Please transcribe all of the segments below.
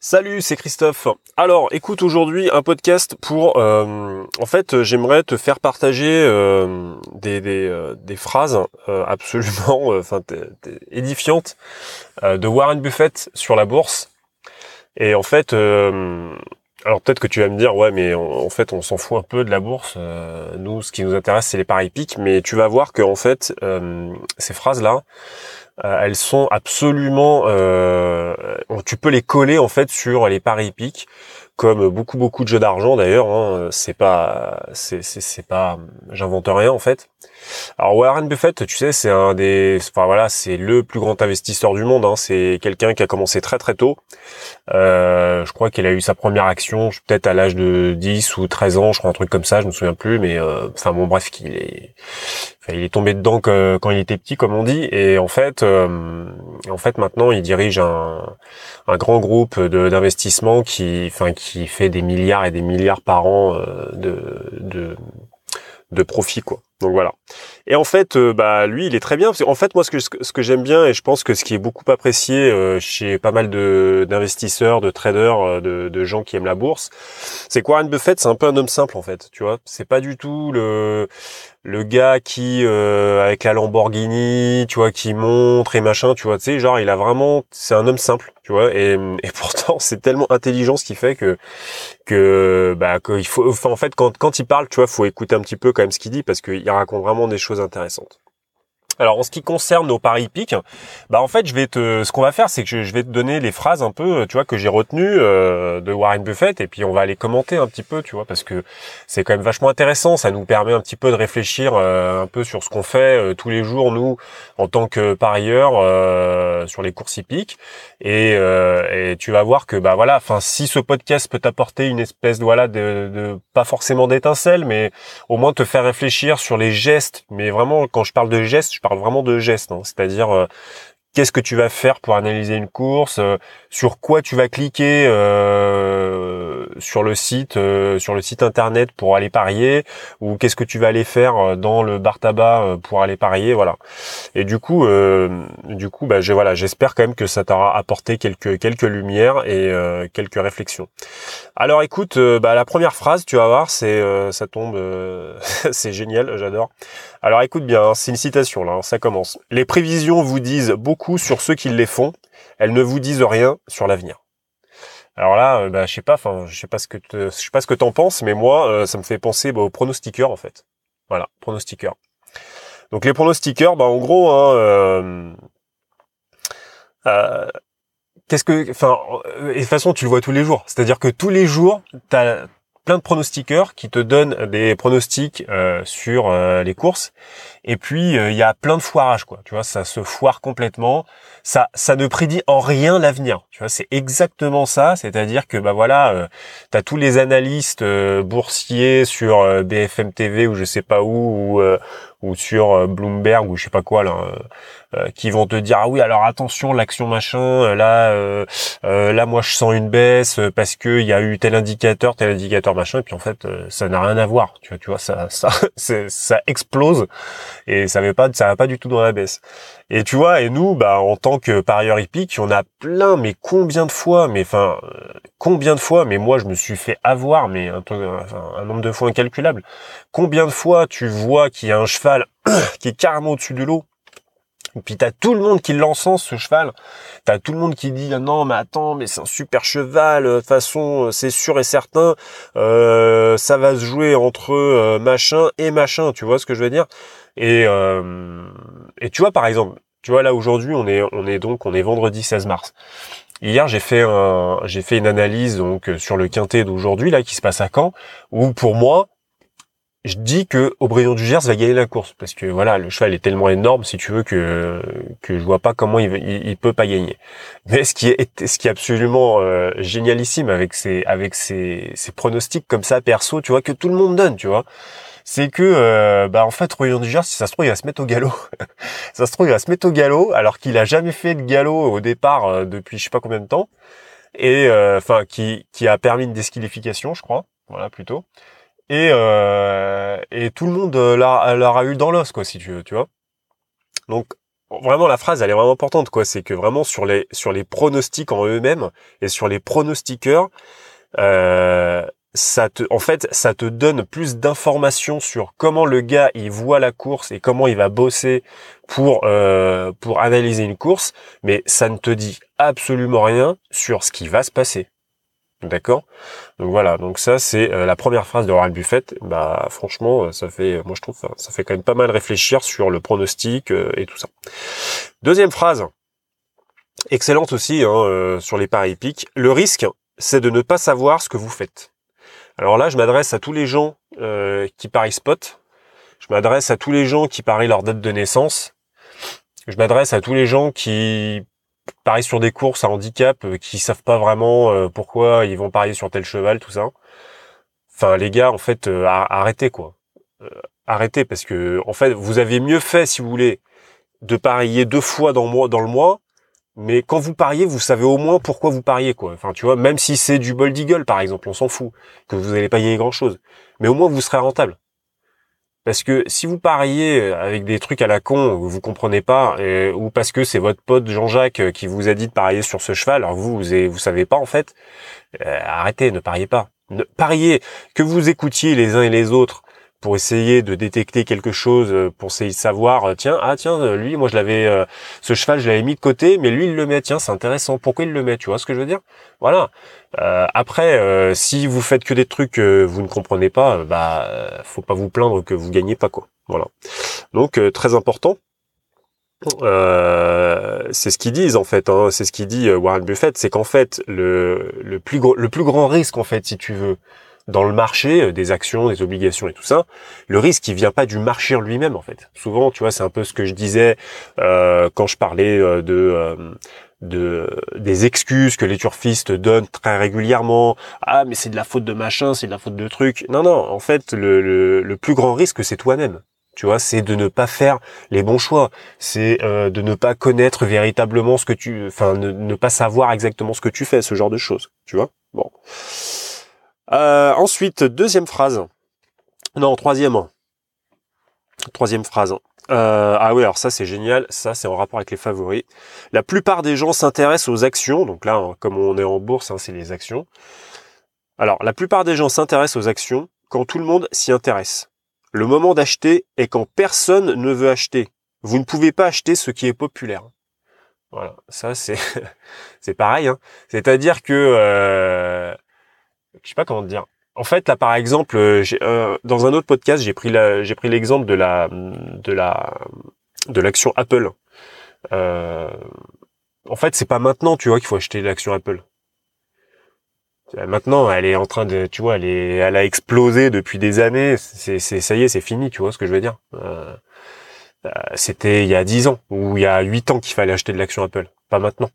Salut, c'est Christophe. Alors, écoute aujourd'hui un podcast pour, en fait, j'aimerais te faire partager des phrases absolument, édifiantes de Warren Buffett sur la bourse. Et en fait, alors peut-être que tu vas me dire, ouais, mais en fait, on s'en fout un peu de la bourse. Nous, ce qui nous intéresse, c'est les paris hippiques. Mais tu vas voir que en fait, ces phrases-là. Elles sont absolument, tu peux les coller en fait sur les paris hippiques, comme beaucoup de jeux d'argent d'ailleurs. Hein, c'est pas, j'invente rien en fait. Alors Warren Buffett, tu sais, c'est le plus grand investisseur du monde. Hein, c'est quelqu'un qui a commencé très très tôt. Je crois qu'il a eu sa première action peut-être à l'âge de 10 ou 13 ans, je crois un truc comme ça, je me souviens plus, mais bref, il est tombé dedans quand il était petit, comme on dit, et en fait maintenant il dirige un grand groupe d'investissement qui fait des milliards et des milliards par an de profit, quoi. Donc voilà. Et en fait, lui, il est très bien parce qu'en fait, moi, ce que j'aime bien et je pense que ce qui est beaucoup apprécié chez pas mal d'investisseurs, de traders, de gens qui aiment la bourse, c'est que Warren Buffett, c'est un peu un homme simple en fait. Tu vois, c'est pas du tout le gars qui avec la Lamborghini, tu vois, qui montre et machin, tu vois, tu sais, genre c'est un homme simple, tu vois, et pourtant c'est tellement intelligent ce qu'il fait qu'il faut, en fait, quand il parle, tu vois, faut écouter un petit peu quand même ce qu'il dit parce qu'il raconte vraiment des choses intéressantes. Alors en ce qui concerne nos paris hippiques, en fait ce qu'on va faire, c'est que je vais te donner les phrases un peu, tu vois, que j'ai retenues de Warren Buffett, et puis on va les commenter un petit peu, tu vois, parce que c'est quand même vachement intéressant, ça nous permet un petit peu de réfléchir un peu sur ce qu'on fait tous les jours nous en tant que parieurs sur les courses hippiques, et tu vas voir que si ce podcast peut t'apporter une espèce de pas forcément d'étincelle, mais au moins te faire réfléchir sur les gestes, mais vraiment quand je parle de gestes, je parle vraiment de gestes, hein. C'est-à-dire qu'est-ce que tu vas faire pour analyser une course, sur quoi tu vas cliquer sur le site internet pour aller parier, ou qu'est-ce que tu vas aller faire dans le bar tabac pour aller parier, voilà. Et j'espère quand même que ça t'aura apporté quelques lumières et quelques réflexions. Alors écoute, la première phrase, tu vas voir, ça tombe, c'est génial, j'adore. Alors écoute bien, hein, c'est une citation là, hein, ça commence. Les prévisions vous disent beaucoup sur ceux qui les font, elles ne vous disent rien sur l'avenir. Alors là, je sais pas ce que t'en penses, mais moi, ça me fait penser aux pronostiqueurs en fait. Voilà, pronostiqueurs. Donc les pronostiqueurs, en gros, hein, euh, et de toute façon, tu le vois tous les jours. C'est-à-dire que tous les jours, t'as plein de pronostiqueurs qui te donnent des pronostics sur les courses. Et puis, il y a plein de foirages, quoi. Tu vois, ça se foire complètement. Ça ne prédit en rien l'avenir. Tu vois, c'est exactement ça. C'est-à-dire que, t'as tous les analystes boursiers sur BFM TV ou je sais pas où, ou sur Bloomberg ou je sais pas quoi, là, qui vont te dire, ah oui, alors attention, l'action machin, là, moi, je sens une baisse parce que il y a eu tel indicateur machin. Et puis, en fait, ça n'a rien à voir. Tu vois, ça explose. Et ça va pas du tout dans la baisse. Et tu vois, et nous, en tant que parieurs hippiques, on a plein, mais combien de fois, mais moi je me suis fait avoir, mais un nombre de fois incalculable. Combien de fois tu vois qu'il y a un cheval qui est carrément au-dessus de l'eau, et puis t'as tout le monde qui l'encense, ce cheval. T'as tout le monde qui dit, ah non, mais attends, mais c'est un super cheval, de toute façon, c'est sûr et certain, ça va se jouer entre machin et machin, tu vois ce que je veux dire? Et tu vois, par exemple, tu vois, là, aujourd'hui, on est vendredi 16 mars. Hier, j'ai fait une analyse, donc, sur le quintet d'aujourd'hui, là, qui se passe à Caen, où, pour moi, je dis que Aubryon du Gers va gagner la course parce que voilà, le cheval est tellement énorme, si tu veux, que je vois pas comment il peut pas gagner. Mais ce qui est absolument génialissime avec ces pronostics comme ça perso, tu vois, que tout le monde donne, tu vois, c'est que en fait Aubryon du Gers, si ça se trouve, il va se mettre au galop. Ça se trouve, il va se mettre au galop alors qu'il a jamais fait de galop au départ depuis je sais pas combien de temps, et qui a permis une disqualification, je crois, voilà, plutôt. Et tout le monde l'aura eu dans l'os, quoi, si tu veux, tu vois. Donc vraiment la phrase elle est vraiment importante quoi, c'est que vraiment sur les pronostics en eux-mêmes et sur les pronostiqueurs, ça te donne plus d'informations sur comment le gars il voit la course et comment il va bosser pour analyser une course, mais ça ne te dit absolument rien sur ce qui va se passer. D'accord? Donc voilà, donc ça c'est la première phrase de Warren Buffett. Bah franchement, moi je trouve ça fait quand même pas mal réfléchir sur le pronostic et tout ça. Deuxième phrase, excellente aussi sur les paris hippiques. Le risque, c'est de ne pas savoir ce que vous faites. Alors là, je m'adresse à tous les gens qui parient spot. Je m'adresse à tous les gens qui parient leur date de naissance. Je m'adresse à tous les gens qui parient sur des courses à handicap, qui savent pas vraiment pourquoi ils vont parier sur tel cheval, tout ça. Enfin, les gars, en fait, arrêtez quoi. Arrêtez parce que en fait, vous avez mieux fait, si vous voulez, de parier 2 fois dans le mois. Mais quand vous pariez, vous savez au moins pourquoi vous pariez, quoi. Enfin, tu vois, même si c'est du Bold Eagle, par exemple, on s'en fout, que vous n'allez pas gagner grand-chose. Mais au moins, vous serez rentable. Parce que si vous pariez avec des trucs à la con, vous comprenez pas, ou parce que c'est votre pote Jean-Jacques qui vous a dit de parier sur ce cheval, alors vous savez pas en fait, arrêtez, ne pariez pas. Pariez, que vous écoutiez les uns et les autres pour essayer de détecter quelque chose, pour essayer de savoir, lui, moi ce cheval, je l'avais mis de côté, mais lui, il le met, tiens, c'est intéressant, pourquoi il le met, tu vois ce que je veux dire? Voilà. Après, si vous faites que des trucs que vous ne comprenez pas, faut pas vous plaindre que vous gagnez pas, quoi. Voilà. Donc, très important. C'est ce qu'ils disent en fait, c'est ce qu'il dit Warren Buffett, c'est qu'en fait le plus grand risque en fait, si tu veux, dans le marché des actions, des obligations et tout ça, le risque il vient pas du marché en lui-même en fait. Souvent, tu vois, c'est un peu ce que je disais quand je parlais des excuses que les turfistes donnent très régulièrement. Ah mais c'est de la faute de machin, c'est de la faute de truc. Non, en fait le plus grand risque c'est toi-même. Tu vois, c'est de ne pas faire les bons choix. C'est de ne pas connaître véritablement ne pas savoir exactement ce que tu fais, ce genre de choses. Tu vois. Bon. Ensuite, troisième phrase. Ah oui, alors ça c'est génial. Ça c'est en rapport avec les favoris. La plupart des gens s'intéressent aux actions. Donc là, comme on est en bourse, c'est les actions. Alors, la plupart des gens s'intéressent aux actions quand tout le monde s'y intéresse. Le moment d'acheter est quand personne ne veut acheter. Vous ne pouvez pas acheter ce qui est populaire. Voilà, ça c'est c'est pareil. C'est-à-dire que je sais pas comment te dire. En fait, là par exemple, dans un autre podcast, j'ai pris l'exemple de l'action Apple. En fait, c'est pas maintenant, tu vois, qu'il faut acheter l'action Apple. Maintenant, elle est en train de, tu vois, elle a explosé depuis des années. Ça y est, c'est fini, tu vois ce que je veux dire. C'était il y a 10 ans ou il y a 8 ans qu'il fallait acheter de l'action Apple, pas maintenant.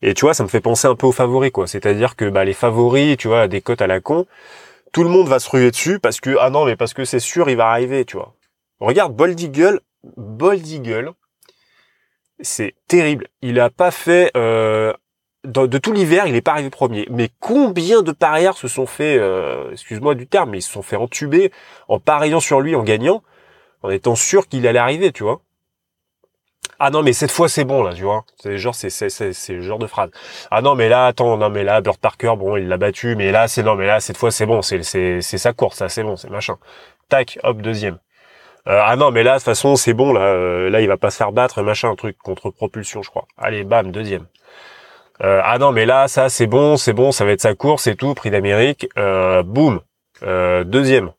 Et tu vois, ça me fait penser un peu aux favoris, quoi. C'est-à-dire que les favoris, tu vois, des cotes à la con, tout le monde va se ruer dessus parce que c'est sûr, il va arriver, tu vois. Regarde Bold Eagle, c'est terrible. Il a pas fait de tout l'hiver, il est pas arrivé premier. Mais combien de parieurs se sont fait, excuse-moi du terme, mais ils se sont fait entuber en pariant sur lui, en gagnant, en étant sûr qu'il allait arriver, tu vois. Ah non, mais cette fois c'est bon là, tu vois. C'est le genre de phrase. Ah non, mais là attends, non mais là Bird Parker, bon, il l'a battu, mais là cette fois c'est bon, c'est sa course, ça c'est bon, c'est machin. Tac, hop, deuxième. Ah non, mais là de toute façon c'est bon là, là il va pas se faire battre, machin, un truc contre propulsion, je crois. Allez, bam, deuxième. Ah non, mais là ça c'est bon, ça va être sa course et tout, prix d'Amérique. Boum, deuxième.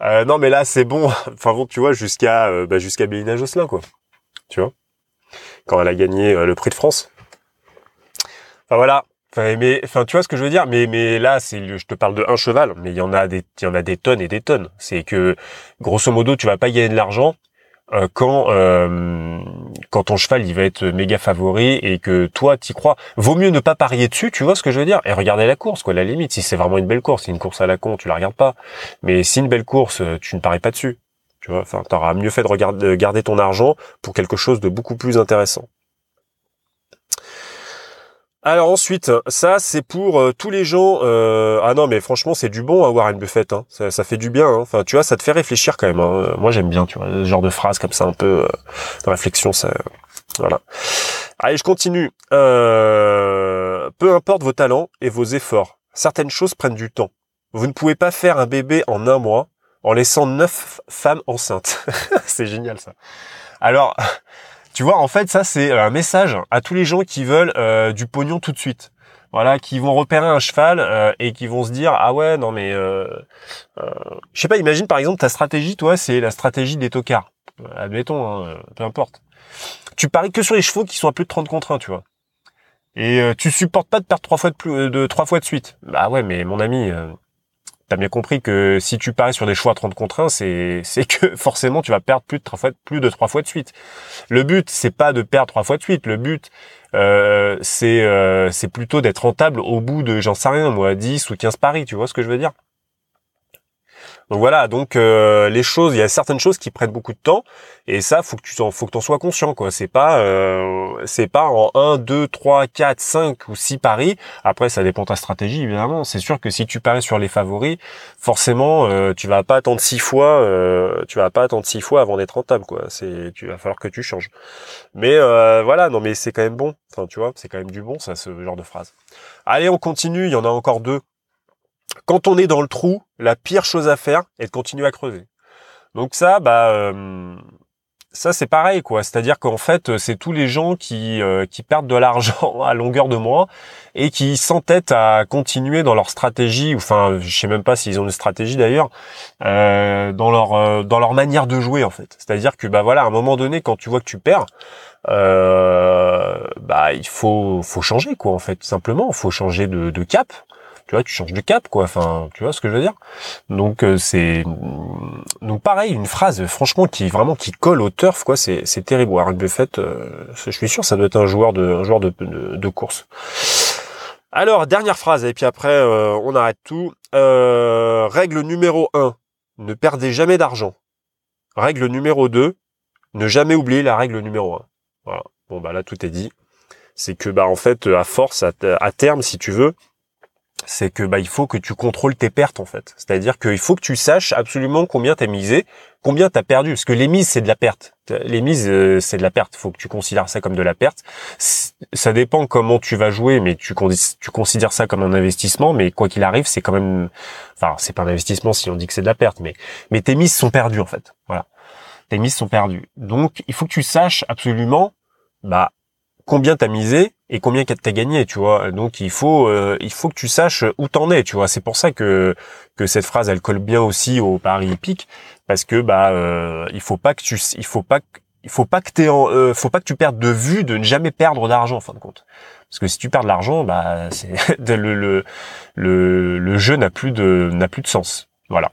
Non mais là c'est bon, enfin bon tu vois jusqu'à Mélina Jocelyn quoi, tu vois, quand elle a gagné le prix de France. Enfin voilà, enfin tu vois ce que je veux dire, mais là je te parle de un cheval, mais il y en a des tonnes et des tonnes. C'est que grosso modo tu vas pas gagner de l'argent quand ton cheval il va être méga favori et que toi t'y crois. Vaut mieux ne pas parier dessus, tu vois ce que je veux dire, et regarder la course quoi, à la limite. Si c'est vraiment une belle course, si une course à la con, tu la regardes pas. Mais si une belle course, tu ne paries pas dessus. Tu vois, enfin t'auras mieux fait de garder ton argent pour quelque chose de beaucoup plus intéressant. Alors ensuite, ça c'est pour tous les gens. Ah non, mais franchement, c'est du bon, Warren Buffett. Hein. Ça fait du bien. Hein. Enfin, tu vois, ça te fait réfléchir quand même. Hein. Moi, j'aime bien, tu vois, ce genre de phrase comme ça, un peu de réflexion. Ça, voilà. Allez, je continue. Peu importe vos talents et vos efforts, certaines choses prennent du temps. Vous ne pouvez pas faire un bébé en un mois en laissant 9 femmes enceintes. C'est génial ça. Alors. Tu vois, en fait, ça, c'est un message à tous les gens qui veulent du pognon tout de suite. Voilà, qui vont repérer un cheval et qui vont se dire, ah ouais, non mais... je sais pas, imagine par exemple ta stratégie, toi, c'est la stratégie des tocards. Admettons, hein, peu importe. Tu paries que sur les chevaux qui sont à plus de 30 contre 1, tu vois. Et tu supportes pas de perdre 3 fois de suite. Bah ouais, mais mon ami... T'as bien compris que si tu paries sur des chevaux à 30 contre 1, c'est que forcément tu vas perdre plus de 3 fois de suite. Le but, c'est pas de perdre 3 fois de suite. Le but, c'est plutôt d'être rentable au bout de, j'en sais rien, moi, 10 ou 15 paris. Tu vois ce que je veux dire? Donc voilà, donc les choses, il y a certaines choses qui prennent beaucoup de temps et ça faut que t'en sois conscient quoi. C'est pas en 1 2 3 4 5 ou 6 paris. Après ça dépend de ta stratégie évidemment. C'est sûr que si tu paries sur les favoris, forcément tu vas pas attendre 6 fois avant d'être rentable quoi. Tu vas falloir que tu changes. Mais voilà, non mais c'est quand même bon. Enfin tu vois, c'est quand même du bon ça ce genre de phrase. Allez, on continue, il y en a encore deux. Quand on est dans le trou, la pire chose à faire est de continuer à creuser. Donc ça, ça c'est pareil quoi. C'est-à-dire qu'en fait, c'est tous les gens qui perdent de l'argent à longueur de mois et qui s'entêtent à continuer dans leur stratégie. Enfin, je sais même pas s'ils ont une stratégie d'ailleurs dans leur manière de jouer en fait. C'est-à-dire que voilà, à un moment donné, quand tu vois que tu perds, il faut changer quoi en fait. Tout simplement, il faut changer de cap. Tu vois, tu changes de cap, quoi. Enfin, tu vois ce que je veux dire. Donc donc pareil, une phrase, franchement, qui colle au turf, quoi. C'est terrible. Warren Buffett, je suis sûr, ça doit être un joueur de course. Alors, dernière phrase, et puis après, on arrête tout. Règle numéro 1, ne perdez jamais d'argent. Règle numéro 2, ne jamais oublier la règle numéro 1. Voilà. Bon, là, tout est dit. C'est que, en fait, à force, à terme, si tu veux, c'est que il faut que tu contrôles tes pertes en fait. C'est-à-dire qu'il faut que tu saches absolument combien t'as misé, combien t'as perdu. Parce que les mises c'est de la perte. Les mises c'est de la perte. Il faut que tu considères ça comme de la perte. Ça dépend comment tu vas jouer, mais tu considères ça comme un investissement. Mais quoi qu'il arrive, c'est quand même, enfin c'est pas un investissement si on dit que c'est de la perte, mais tes mises sont perdues en fait. Voilà, tes mises sont perdues. Donc il faut que tu saches absolument, combien t'as misé et combien t'as gagné, tu vois. Donc il faut que tu saches où t'en es, tu vois. C'est pour ça que cette phrase elle colle bien aussi au pari hippique parce que il faut pas que tu perdes de vue de ne jamais perdre d'argent en fin de compte. Parce que si tu perds de l'argent, c'est le jeu n'a plus de sens. Voilà.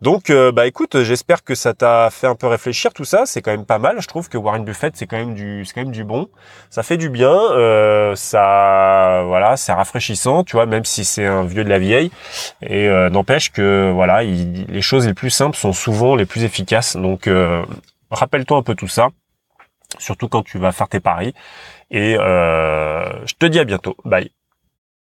Donc, écoute, j'espère que ça t'a fait un peu réfléchir tout ça. C'est quand même pas mal. Je trouve que Warren Buffett, c'est quand même du bon. Ça fait du bien. C'est rafraîchissant, tu vois, même si c'est un vieux de la vieille. Et n'empêche que les choses les plus simples sont souvent les plus efficaces. Donc, rappelle-toi un peu tout ça, surtout quand tu vas faire tes paris. Et je te dis à bientôt. Bye.